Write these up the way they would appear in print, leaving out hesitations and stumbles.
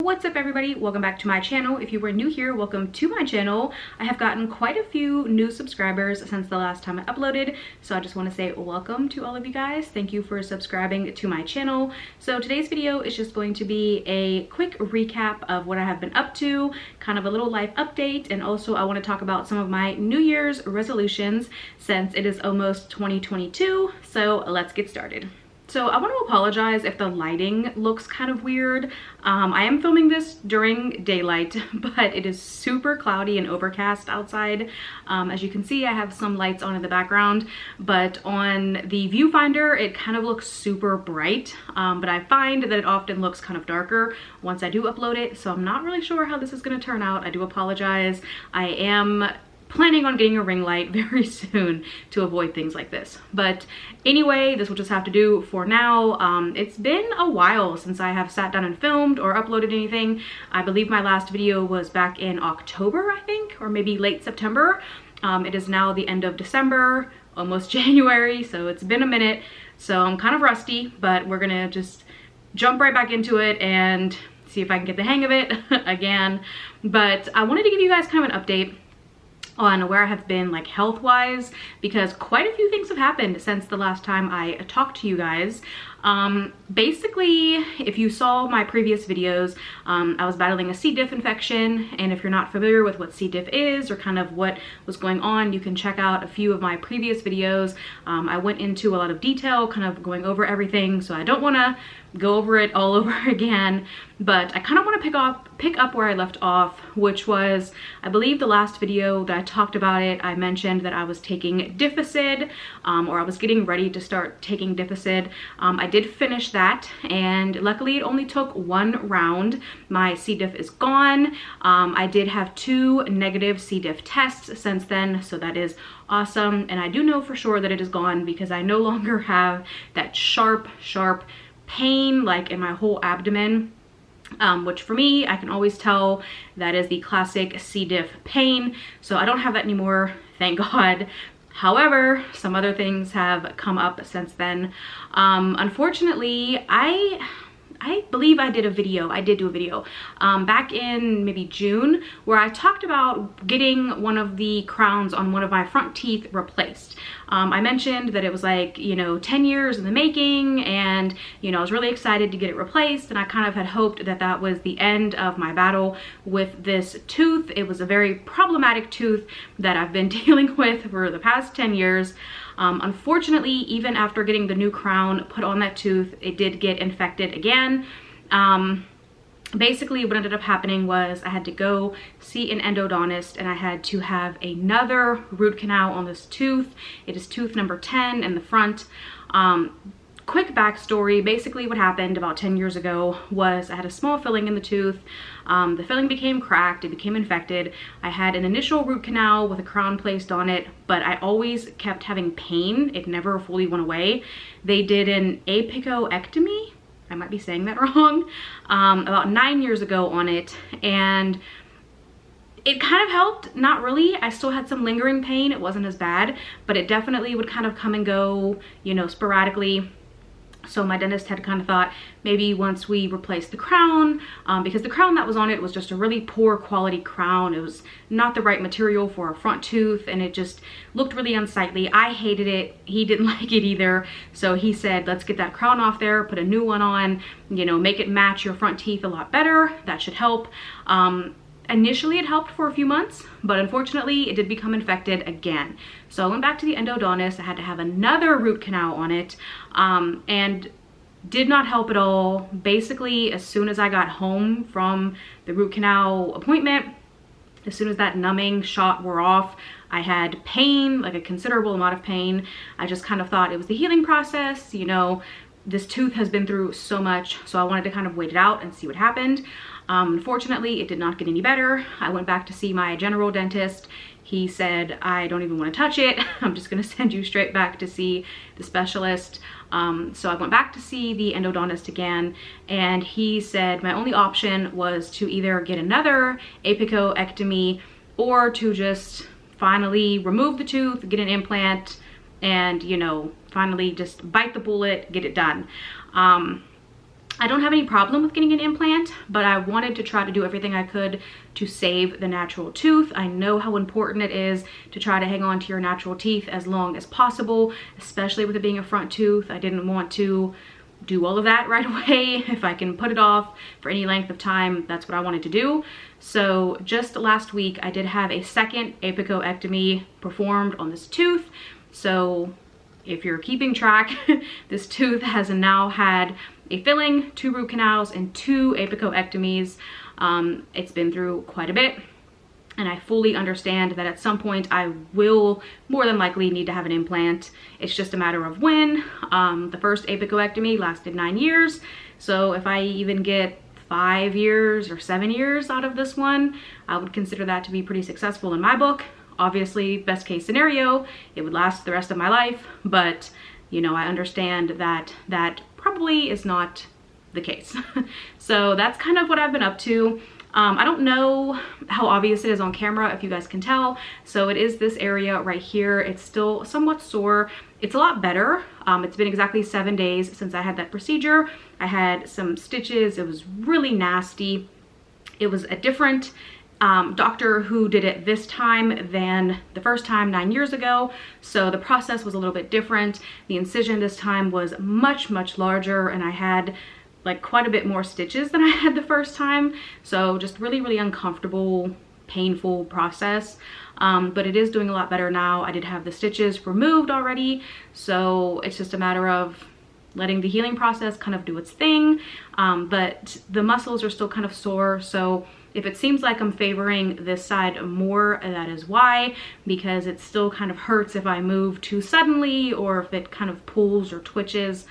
What's up everybody, welcome back to my channel. If you were new here, welcome to my channel. I have gotten quite a few new subscribers since the last time I uploaded, so I just want to say welcome to all of you guys. Thank you for subscribing to my channel. So today's video is just going to be a quick recap of what I have been up to, kind of a little life update, and also I want to talk about some of my New Year's resolutions since it is almost 2022. So let's get started. So I want to apologize if the lighting looks kind of weird. I am filming this during daylight, but it is super cloudy and overcast outside. As you can see, I have some lights on in the background, but on the viewfinder, it kind of looks super bright. But I find that it often looks kind of darker once I do upload it. So I'm not really sure how this is going to turn out. I do apologize. I am planning on getting a ring light very soon to avoid things like this. But anyway, this will just have to do for now. It's been a while since I have sat down and filmed or uploaded anything. I believe my last video was back in October, I think, or maybe late September. It is now the end of December, almost January, so it's been a minute. So I'm kind of rusty, but we're gonna just jump right back into it and see if I can get the hang of it again. But I wanted to give you guys kind of an update on where I have been, like, health-wise, because quite a few things have happened since the last time I talked to you guys. Basically, if you saw my previous videos, I was battling a C. diff infection, and if you're not familiar with what C. diff is or kind of what was going on, you can check out a few of my previous videos. I went into a lot of detail, kind of going over everything, so I don't want to go over it all over again, but I kind of want to pick up where I left off, which was, I believe the last video that I talked about it, I mentioned that I was taking Difficid, or I was getting ready to start taking Difficid. I did finish that, and luckily it only took one round. My C. diff is gone. I did have 2 negative C. diff tests since then, so that is awesome, and I do know for sure that it is gone because I no longer have that sharp pain like in my whole abdomen, which for me, I can always tell that is the classic C. diff pain, so I don't have that anymore, thank God. However, some other things have come up since then. Unfortunately, I believe I did do a video back in maybe June where I talked about getting one of the crowns on one of my front teeth replaced. I mentioned that it was like, 10 years in the making, and I was really excited to get it replaced, and I kind of had hoped that that was the end of my battle with this tooth. It was a very problematic tooth that I've been dealing with for the past 10 years. Unfortunately, even after getting the new crown put on that tooth, it did get infected again. Basically, what ended up happening was I had to go see an endodontist, and I had to have another root canal on this tooth. It is tooth number 10 in the front. Quick backstory, basically what happened about 10 years ago was I had a small filling in the tooth. The filling became cracked, it became infected. I had an initial root canal with a crown placed on it, but I always kept having pain. It never fully went away. They did an apicoectomy, I might be saying that wrong, about 9 years ago on it, and it kind of helped, not really. I still had some lingering pain. It wasn't as bad, but it definitely would kind of come and go, sporadically. So my dentist had kind of thought maybe once we replaced the crown, because the crown that was on it was just a really poor quality crown. It was not the right material for a front tooth, and it just looked really unsightly. I hated it. He didn't like it either. So he said, let's get that crown off there, put a new one on, make it match your front teeth a lot better. That should help. Initially, it helped for a few months, but unfortunately, it did become infected again. So I went back to the endodontist. I had to have another root canal on it, and did not help at all. Basically, as soon as I got home from the root canal appointment, as soon as that numbing shot wore off, I had pain, like a considerable amount of pain. I just kind of thought it was the healing process. This tooth has been through so much, so I wanted to kind of wait it out and see what happened. Unfortunately, it did not get any better. I went back to see my general dentist. He said, I don't even want to touch it. I'm just going to send you straight back to see the specialist. So I went back to see the endodontist again, and he said my only option was to either get another apicoectomy or to just finally remove the tooth, get an implant, and finally just bite the bullet, get it done. I don't have any problem with getting an implant, but I wanted to try to do everything I could to save the natural tooth. I know how important it is to try to hang on to your natural teeth as long as possible, especially with it being a front tooth. I didn't want to do all of that right away. If I can put it off for any length of time, that's what I wanted to do. So just last week, I did have a second apicoectomy performed on this tooth. So if you're keeping track, this tooth has now had a filling, 2 root canals, and 2 apicoectomies. It's been through quite a bit, and I fully understand that at some point I will more than likely need to have an implant. It's just a matter of when. The first apicoectomy lasted 9 years, so if I even get 5 years or 7 years out of this one, I would consider that to be pretty successful in my book. Obviously, best case scenario, it would last the rest of my life, but you know, I understand that that probably is not the case. So that's kind of what I've been up to. I don't know how obvious it is on camera, if you guys can tell. So it is this area right here. It's still somewhat sore. It's a lot better. It's been exactly 7 days since I had that procedure. I had some stitches. It was really nasty. It was a different doctor who did it this time than the first time 9 years ago. So the process was a little bit different. The incision this time was much, much larger, and I had like quite a bit more stitches than I had the first time. So just really, really uncomfortable, painful process. But it is doing a lot better now. I did have the stitches removed already. So it's just a matter of letting the healing process kind of do its thing. But the muscles are still kind of sore. So if it seems like I'm favoring this side more, that is why, because it still kind of hurts if I move too suddenly or if it kind of pulls or twitches.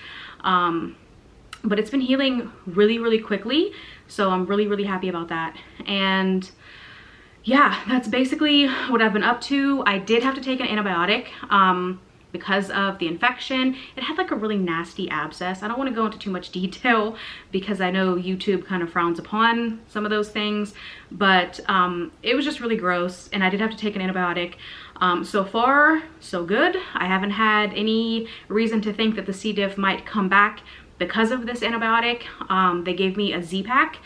But it's been healing really, really quickly. So I'm really, really happy about that. And yeah, that's basically what I've been up to. I did have to take an antibiotic because of the infection. It had like a really nasty abscess. I don't want to go into too much detail because I know YouTube kind of frowns upon some of those things, but it was just really gross, and I did have to take an antibiotic. So far, so good. I haven't had any reason to think that the C. diff might come back because of this antibiotic. They gave me a Z-Pack.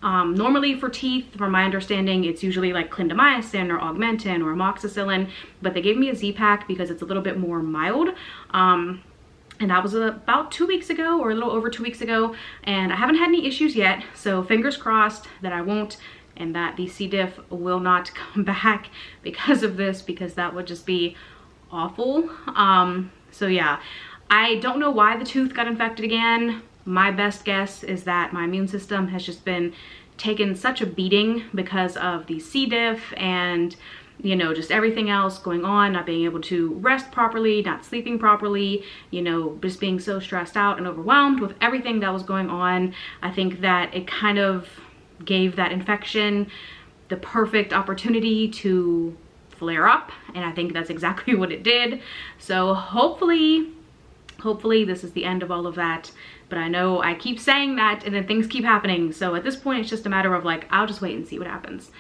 Normally for teeth, from my understanding, it's usually like clindamycin or augmentin or amoxicillin, but they gave me a Z-Pack because it's a little bit more mild. And that was about 2 weeks ago, or a little over 2 weeks ago, and I haven't had any issues yet. So fingers crossed that I won't, and that the C. diff will not come back because of this, because that would just be awful. So yeah, I don't know why the tooth got infected again. My best guess is that my immune system has just been taking such a beating because of the C. diff and, you know, just everything else going on, not being able to rest properly, not sleeping properly, you know, just being so stressed out and overwhelmed with everything that was going on. I think that it kind of gave that infection the perfect opportunity to flare up, and I think that's exactly what it did. So hopefully this is the end of all of that. But I know I keep saying that and then things keep happening. So at this point, it's just a matter of like, I'll just wait and see what happens.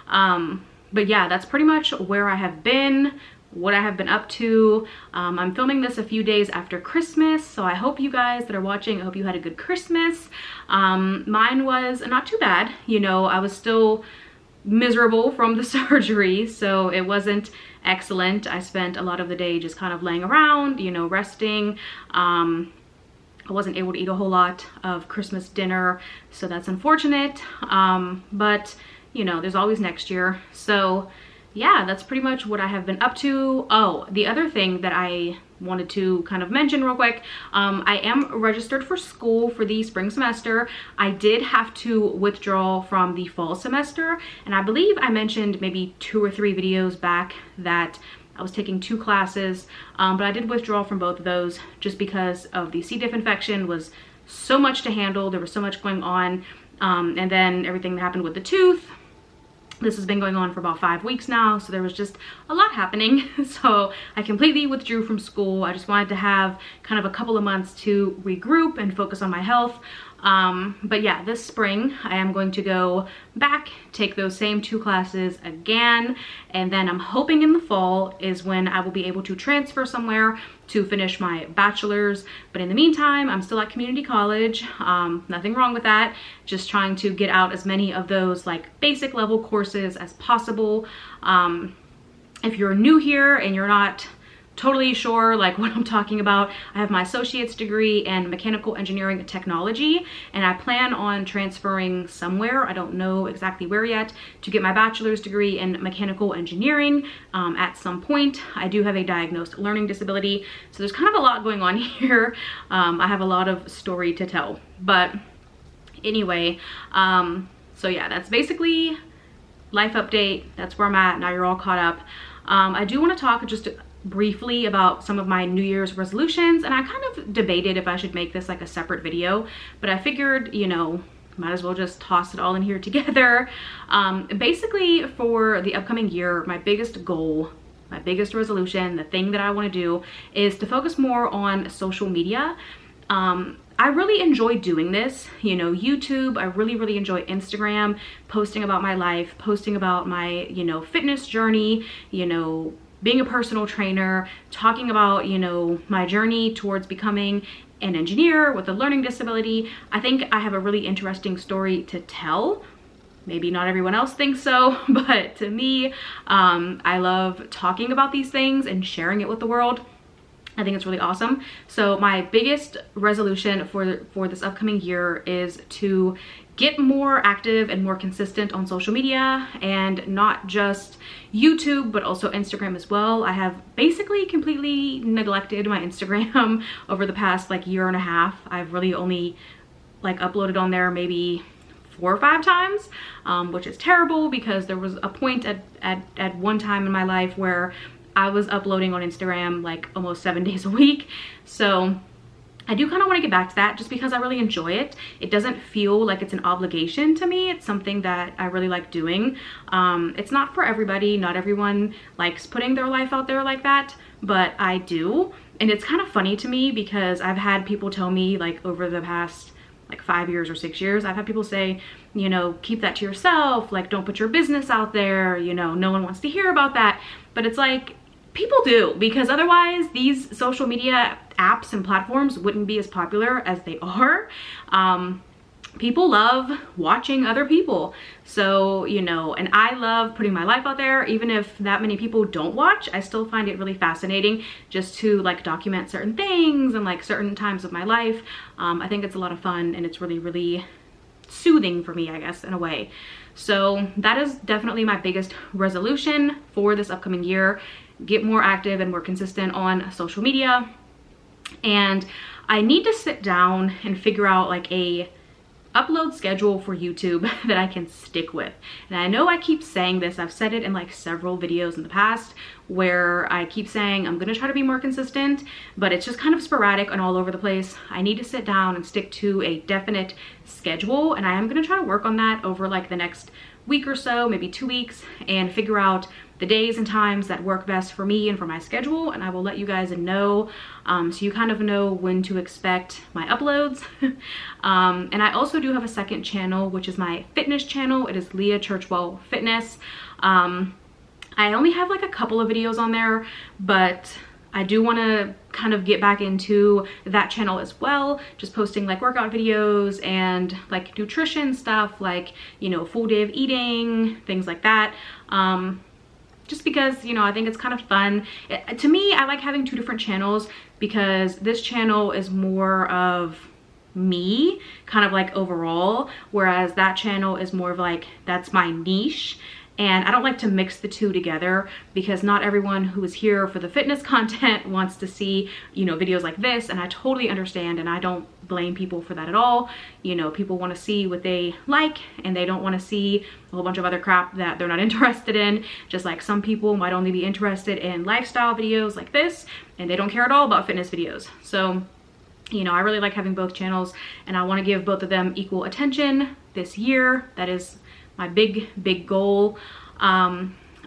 But yeah, that's pretty much where I have been, what I have been up to. I'm filming this a few days after Christmas. So I hope you guys that are watching, I hope you had a good Christmas. Mine was not too bad. You know, I was still miserable from the surgery, so it wasn't excellent. I spent a lot of the day just kind of laying around, you know, resting. I wasn't able to eat a whole lot of Christmas dinner, so that's unfortunate. But you know, there's always next year. So yeah, that's pretty much what I have been up to. Oh, the other thing that I wanted to kind of mention real quick, I am registered for school for the spring semester. I did have to withdraw from the fall semester, and I believe I mentioned maybe 2 or 3 videos back that I was taking 2 classes, but I did withdraw from both of those just because of the C. diff infection was so much to handle. There was so much going on, and then everything that happened with the tooth. This has been going on for about 5 weeks now, so there was just a lot happening. So I completely withdrew from school. I just wanted to have kind of a couple of months to regroup and focus on my health. But yeah, this spring I am going to go back, take those same 2 classes again, and then I'm hoping in the fall is when I will be able to transfer somewhere to finish my bachelor's. But in the meantime, I'm still at community college. Nothing wrong with that. Just trying to get out as many of those like basic level courses as possible. If you're new here and you're not totally sure like what I'm talking about, I have my associate's degree in mechanical engineering and technology, and I plan on transferring somewhere, I don't know exactly where yet, to get my bachelor's degree in mechanical engineering at some point. I do have a diagnosed learning disability, so there's kind of a lot going on here. I have a lot of story to tell, but anyway, so yeah, that's basically life update. That's where I'm at. Now you're all caught up. I do want to talk just briefly about some of my New Year's resolutions, and I kind of debated if I should make this like a separate video, but I figured, you know, might as well just toss it all in here together. Basically for the upcoming year, my biggest goal, my biggest resolution, the thing that I want to do is to focus more on social media. I really enjoy doing this, you know, YouTube. I really enjoy Instagram, posting about my life, posting about my, you know, fitness journey, you know, being a personal trainer, talking about, you know, my journey towards becoming an engineer with a learning disability. I think I have a really interesting story to tell. Maybe not everyone else thinks so, but to me, I love talking about these things and sharing it with the world. I think it's really awesome. So my biggest resolution for this upcoming year is to get more active and more consistent on social media, and not just YouTube, but also Instagram as well. I have basically completely neglected my Instagram over the past like year and a half. I've really only like uploaded on there maybe 4 or 5 times, which is terrible because there was a point at one time in my life where I was uploading on Instagram like almost 7 days a week. So I do kind of want to get back to that just because I really enjoy it. It doesn't feel like it's an obligation to me. It's something that I really like doing. It's not for everybody. Not everyone likes putting their life out there like that, but I do. And it's kind of funny to me because I've had people tell me like over the past like 5 years or 6 years, I've had people say, you know, keep that to yourself, like don't put your business out there, you know, no one wants to hear about that. But it's like, people do, because otherwise these social media apps and platforms wouldn't be as popular as they are. People love watching other people. So, you know, and I love putting my life out there. Even if that many people don't watch, I still find it really fascinating just to like document certain things and like certain times of my life. I think it's a lot of fun, and it's really soothing for me, I guess, in a way. So that is definitely my biggest resolution for this upcoming year. Get more active and more consistent on social media. And I need to sit down and figure out like a upload schedule for YouTube that I can stick with. And I know I keep saying this, I've said it in like several videos in the past where I keep saying I'm gonna try to be more consistent, but it's just kind of sporadic and all over the place. I need to sit down and stick to a definite schedule, and I am gonna try to work on that over like the next week or so, maybe 2 weeks, and figure out the days and times that work best for me and for my schedule, and I will let you guys know so you kind of know when to expect my uploads. And I also do have a second channel, which is my fitness channel. It is LeahChurchwell Fitness. I only have like a couple of videos on there, but I do want to kind of get back into that channel as well, just posting like workout videos and like nutrition stuff, like, you know, full day of eating, things like that. Just because, you know, I think it's kind of fun. To me, I like having 2 different channels because this channel is more of me, kind of like overall, whereas that channel is more of like, that's my niche. And I don't like to mix the 2 together because not everyone who is here for the fitness content wants to see, you know, videos like this, and I totally understand, and I don't blame people for that at all. You know, people want to see what they like, and they don't want to see a whole bunch of other crap that they're not interested in. Just like some people might only be interested in lifestyle videos like this, and they don't care at all about fitness videos. So, you know, I really like having both channels, and I want to give both of them equal attention this year. That is my big goal.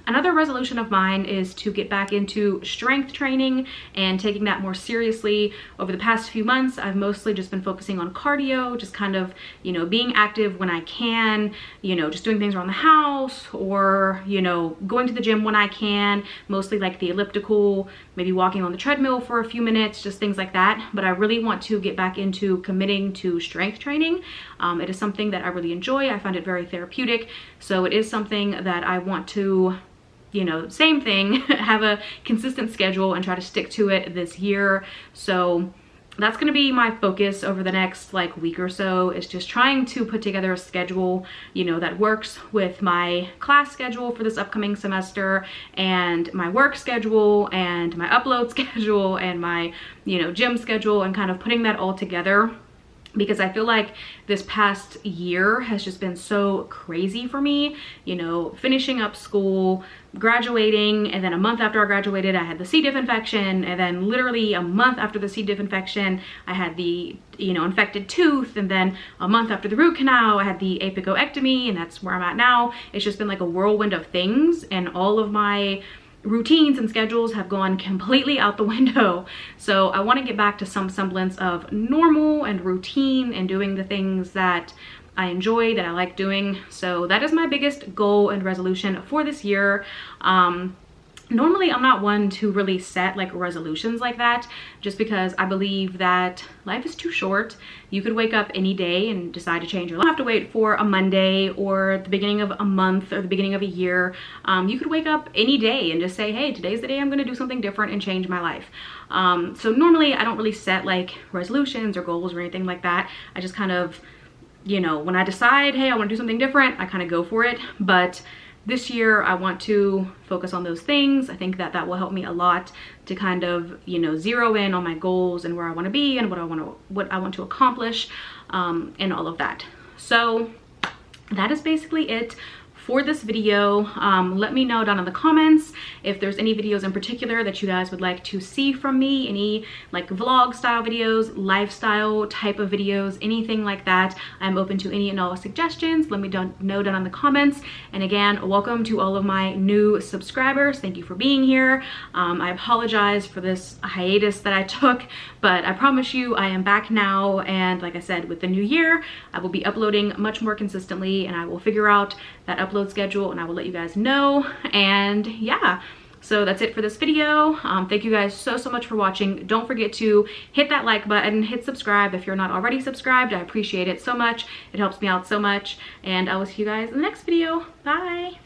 Another resolution of mine is to get back into strength training and taking that more seriously. Over the past few months, I've mostly just been focusing on cardio, just kind of, you know, being active when I can, you know, just doing things around the house, or, you know, going to the gym when I can, mostly like the elliptical, maybe walking on the treadmill for a few minutes, just things like that. But I really want to get back into committing to strength training. It is something that I really enjoy. I find it very therapeutic. So it is something that I want to, you know, same thing, have a consistent schedule and try to stick to it this year. So that's going to be my focus over the next like week or so, is just trying to put together a schedule, you know, that works with my class schedule for this upcoming semester, and my work schedule, and my upload schedule, and my, you know, gym schedule, and kind of putting that all together. Because I feel like this past year has just been so crazy for me, you know, finishing up school, graduating, and then a month after I graduated, I had the C. diff infection, and then literally a month after the C. diff infection, I had the, you know, infected tooth, and then a month after the root canal, I had the apicoectomy, and that's where I'm at now. It's just been like a whirlwind of things, and all of my routines and schedules have gone completely out the window. So I want to get back to some semblance of normal and routine and doing the things that I enjoy, that I like doing. So that is my biggest goal and resolution for this year. Normally I'm not one to really set like resolutions like that, just because I believe that life is too short. You could wake up any day and decide to change your life. You don't have to wait for a Monday or the beginning of a month or the beginning of a year. You could wake up any day and just say, hey, today's the day I'm gonna do something different and change my life. So normally I don't really set like resolutions or goals or anything like that. I just kind of, you know, when I decide, hey, I wanna do something different, I kind of go for it. But this year I want to focus on those things. I think that that will help me a lot to kind of, you know, zero in on my goals and where I want to be and what I want to accomplish, and all of that. So that is basically it for this video. Let me know down in the comments if there's any videos in particular that you guys would like to see from me, any like vlog style videos, lifestyle type of videos, anything like that. I'm open to any and all suggestions. Let me know down in the comments. And again, welcome to all of my new subscribers. Thank you for being here. I apologize for this hiatus that I took, but I promise you I am back now. And like I said, with the new year, I will be uploading much more consistently, and I will figure out that upload schedule and I will let you guys know. And yeah, so that's it for this video. Thank you guys so much for watching. Don't forget to hit that like button, hit subscribe if you're not already subscribed. I appreciate it so much. It helps me out so much, and I will see you guys in the next video. Bye.